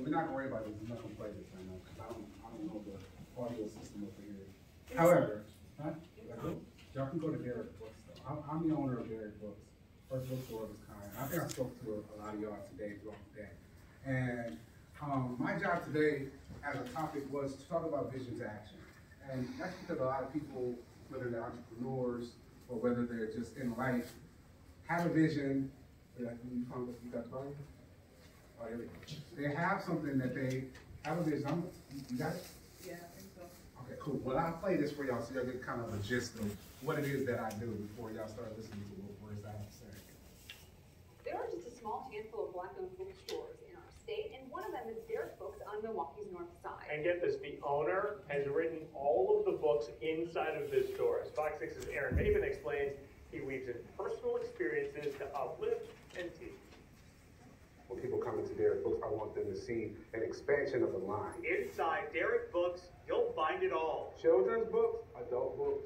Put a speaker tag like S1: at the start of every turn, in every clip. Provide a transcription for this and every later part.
S1: we're not going to worry about this. I'm not going to play this right now because I don't know the audio system over here. However, y'all can go to Derek Books though. I'm the owner of Derek Books, first bookstore of its kind. I think I spoke to a lot of y'all today throughout the day. And my job today as a topic was to talk about vision to action. And that's because a lot of people, whether they're entrepreneurs or whether they're just in life, have a vision. You got volume? Oh, there we go. They have something that they have a vision. You got it?
S2: Yeah, I think so.
S1: Okay, cool. Well, I'll play this for y'all so y'all get kind of a gist of what it is that I do before y'all start listening to what words I have to say.
S3: There are just a small handful of Black-owned bookstores in our state, and one of them is Derek Books on Milwaukee's north side.
S4: And get this, the owner has written all of the books inside of his store. As Fox 6's Aaron Maven explains, he weaves in personal experiences to uplift and teach.
S1: When people come into Derek Books, I want them to see an expansion of the line.
S4: Inside Derek Books, you'll find it all.
S1: Children's books, adult books,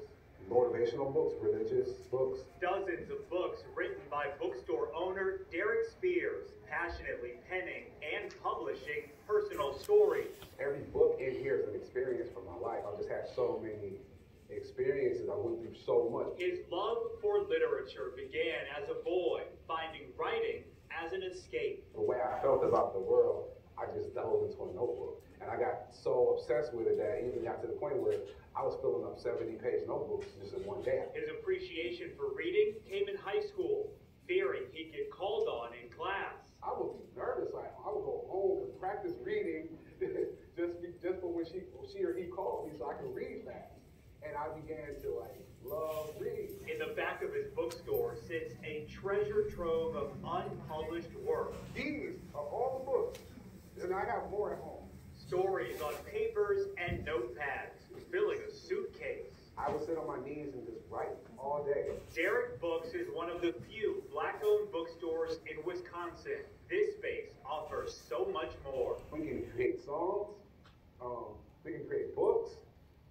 S1: motivational books, religious books.
S4: Dozens of books written by bookstore owner Derek Spears, passionately penning and publishing personal stories.
S1: Every book in here is an experience from my life. I've just had so many experiences. I went through so much.
S4: His love for literature began as a boy, finding writing as an escape.
S1: The way I felt about the world, I just dove into a notebook. And I got so obsessed with it that it even got to the point where I was filling up 70-page notebooks just in one day.
S4: His appreciation for reading came in high school, fearing he'd get called on in class.
S1: I would be nervous. I would go home and practice reading just for when she or he called me so I could read fast. And I began to love reading.
S4: In the back of his bookstore sits a treasure trove of unpublished work.
S1: These are all the books, and I have more at home.
S4: Stories on papers and notepads, filling a suitcase.
S1: I would sit on my knees and just write all day.
S4: Derek Books is one of the few Black-owned bookstores in Wisconsin. This space offers so much more.
S1: We can create songs, we can create books,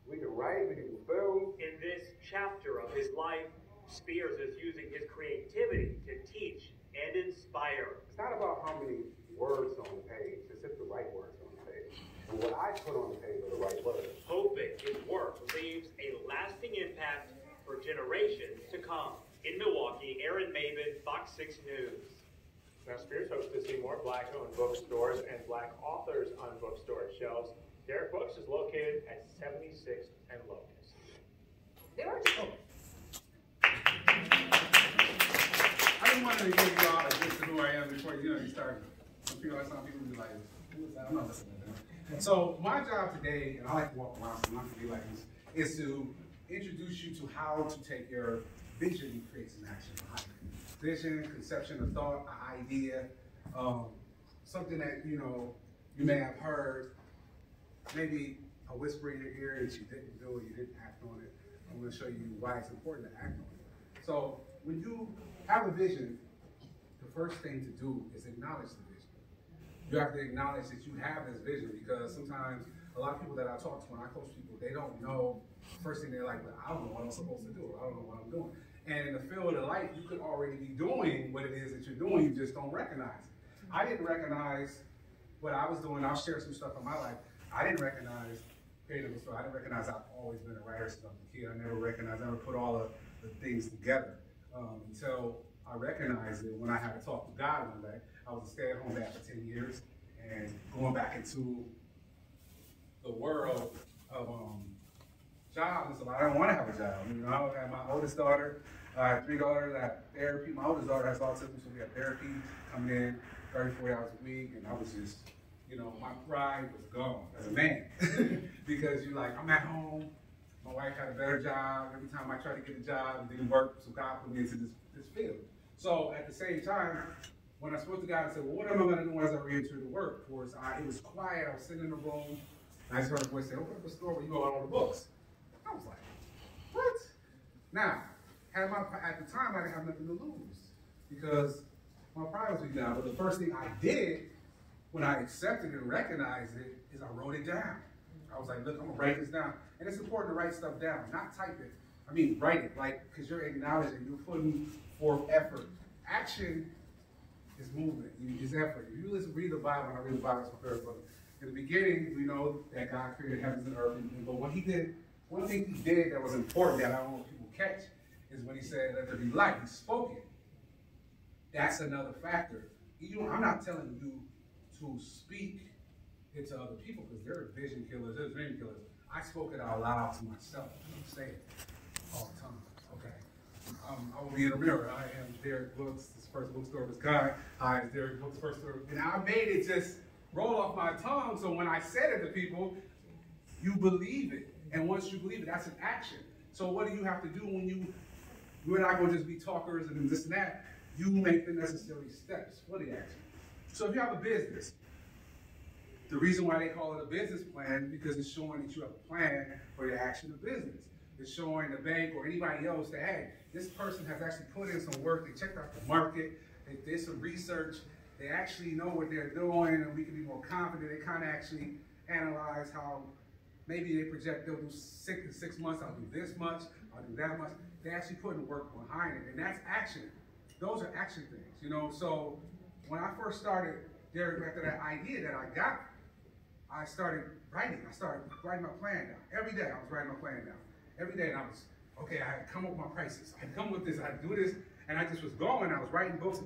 S1: we can write, we can do film.
S4: In this chapter of his life, Spears is using his creativity to teach and inspire.
S1: It's not about how many words on the page, it's just the right words on the page. And what I put on the page are the right words.
S4: Hoping his work leaves a lasting impact for generations to come. In Milwaukee, Aaron Maven, Fox 6 News.
S5: Now, Spears hopes to see more Black-owned bookstores and Black authors on bookstore shelves. Derek Books is located at 76th and Locust.
S3: There are just
S1: I just wanted to give you all a gist of who I am before you start. Some people be like, who is that? I'm not listening to them. So my job today, and I like to walk around so I'm not gonna be like this, is to introduce you to how to take your vision creates an action. Vision, conception of thought, an idea, something that you may have heard, maybe a whisper in your ear that you didn't do it, you didn't act on it. I'm going to show you why it's important to act on it. So when you have a vision, the first thing to do is acknowledge the vision. You have to acknowledge that you have this vision, because sometimes a lot of people that I talk to when I coach people, they don't know. First thing they're like, well, I don't know what I'm supposed to do. I don't know what I'm doing. And in the field of life, you could already be doing what it is that you're doing. You just don't recognize it. I didn't recognize what I was doing. I'll share some stuff in my life. I didn't recognize creative stuff. I didn't recognize I've always been a writer since I was a kid. I never put all of the things together until I recognized it when I had to talk to God one day. I was a stay-at-home dad for 10 years, and going back into the world of jobs, I don't want to have a job. I had my oldest daughter. I have 3 daughters. I have therapy. My oldest daughter has autism, so we have therapy coming in 34 hours a week, and I was just, my pride was gone as a man because you're like, I'm at home. My wife had a better job. Every time I tried to get a job, it didn't work, so God put me into this field. So at the same time, when I spoke to God, I said, well, what am I going to do as I re-enter the workforce? It was quiet. I was sitting in the room, and I just heard a voice say, open up a store where you go out on the books. I was like, what? Now, at the time, I didn't have nothing to lose because my pride was down. But the first thing I did when I accepted and recognized it is I wrote it down. I was like, look, I'm going to write this down. And it's important to write stuff down, not type it. I mean, write it, because you're acknowledging, you're putting forth effort. Action it's movement, it's effort. If you read the Bible, and I read the Bible, it's my favorite book. In the beginning, we know that God created heavens and earth, but what he did, one thing he did that was important that I don't know if people catch is when he said, let there be light. He spoke it. That's another factor. I'm not telling you to speak it to other people because they're vision killers, they're dream killers. I spoke it out loud to myself. I say it all the time. Okay. I will be in the mirror. I am Derek Books, this first bookstore of its kind. Hi, it's Derek Books, first store. And I made it just roll off my tongue, so when I said it to people, you believe it. And once you believe it, that's an action. So what do you have to do when we're not going to just be talkers and this and that. You make the necessary steps for the action. So if you have a business, the reason why they call it a business plan is because it's showing that you have a plan for the action of business. It's showing the bank or anybody else that, hey, this person has actually put in some work, they checked out the market, they did some research, they actually know what they're doing, and we can be more confident. They kind of actually analyze how maybe they project they'll do in 6 months, I'll do this much, I'll do that much. They actually put in work behind it, and that's action. Those are action things, you know. So when I first started, Derek, after that idea that I got, I started writing. I started writing my plan down. Every day I was writing my plan down. Every day, and I was, okay, I had come up with my prices. I had come with this, I had to do this, and I just was going. I was writing books.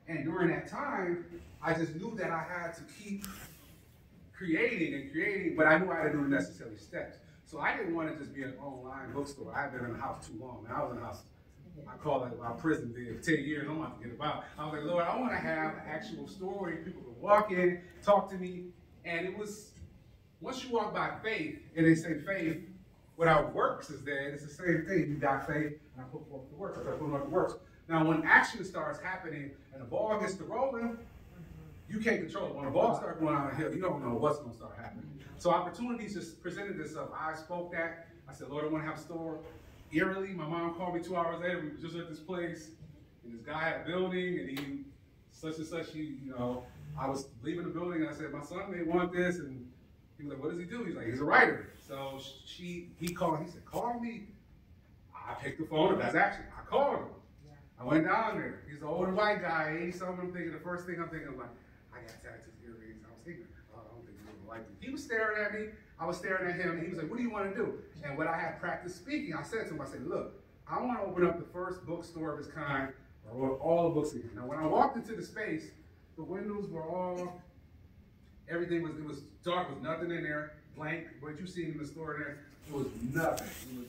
S1: And during that time, I just knew that I had to keep creating, but I knew I had to do the necessary steps. So I didn't want to just be an online bookstore. I've been in the house too long. I was in the house, I call it my prison bed, 10 years, I'm about to get about. I was like, Lord, I want to have an actual store where people can walk in, talk to me. And it was, once you walk by faith, and they say faith without works is dead, it's the same thing. You got faith, and I put forth the works. I put forth the works. Now, when action starts happening and the ball gets to rolling, you can't control it. When the ball starts going on a hill, you don't know what's going to start happening. So opportunities just presented themselves. I spoke that. I said, Lord, I want to have a store. Eerily, my mom called me 2 hours later. We were just at this place, and this guy had a building, and he, such and such, you know, I was leaving the building, and I said, my son may want this, and he was like, what does he do? He's like, he's a writer. So he called, he said, call me. I picked the phone up, that's action. I called him. I went down there. He's an older white guy, 80-something. I'm thinking, the first thing I'm thinking, I'm like, I got tattoos, earrings. I was thinking, oh, I don't think he would like me. He was staring at me. I was staring at him, and he was like, what do you want to do? And when I had practiced speaking, I said to him, I said, look, I want to open up the first bookstore of its kind. I wrote all the books again. Now, when I walked into the space, the windows were all, everything was, it was dark, there was nothing in there, blank. What you see in the store there, it was nothing.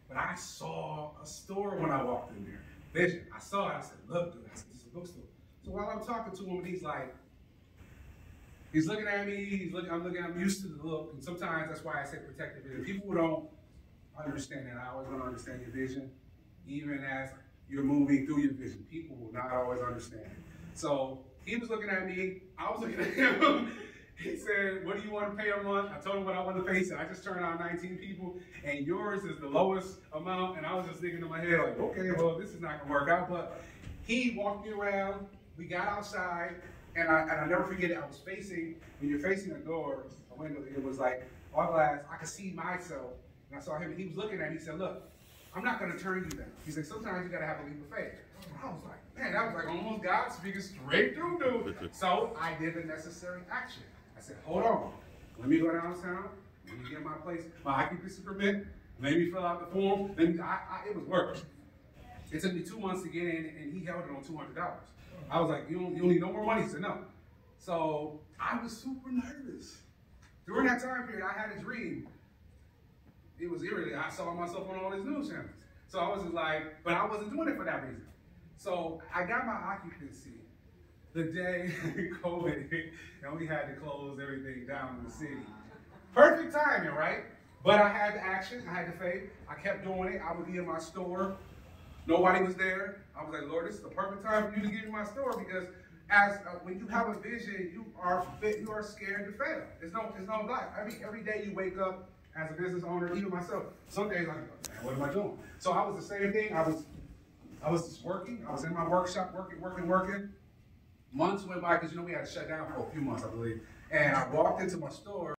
S1: But I saw a store when I walked in there. Vision. I saw it, I said, look, dude, I said, this is a bookstore. So while I'm talking to him, he's like, he's looking at me, I'm used to the look, and sometimes that's why I say protective vision. People who don't understand that, I always want to understand your vision, even as you're moving through your vision. People will not always understand it. So he was looking at me, I was looking at him. He said, what do you want to pay a month? I told him what I wanted to pay. He said, I just turned out 19 people, and yours is the lowest amount. And I was just thinking in my head, like, okay, well, this is not going to work out. But he walked me around. We got outside, and I never forget it. I was facing, when you're facing a door, a window, it was like all glass. I could see myself, and I saw him, and he was looking at me. He said, look, I'm not going to turn you down. He said, sometimes you got to have a leap of faith. And I was like, man, that was like almost God speaking straight through, dude. So I did the necessary action. I said, hold on, let me go downtown, let me get my place, my occupancy permit, let me fill out the form, and it was work. It took me 2 months to get in, and he held it on $200. I was like, you don't need no more money? He said, no. So I was super nervous. During that time period, I had a dream. It was eerily, I saw myself on all these news channels. So I was just like, but I wasn't doing it for that reason. So I got my occupancy the day COVID hit, and we had to close everything down in the city. Perfect timing, right? But I had the action, I had the faith, I kept doing it. I would be in my store, nobody was there. I was like, Lord, this is the perfect time for you to get in my store, because as when you have a vision, you are scared to fail. It's no lie. Every day you wake up as a business owner, even myself, some days I'm like, man, what am I doing? So I was the same thing. I was just working. I was in my workshop working. Months went by, because we had to shut down for a few months, I believe. And I walked into my store.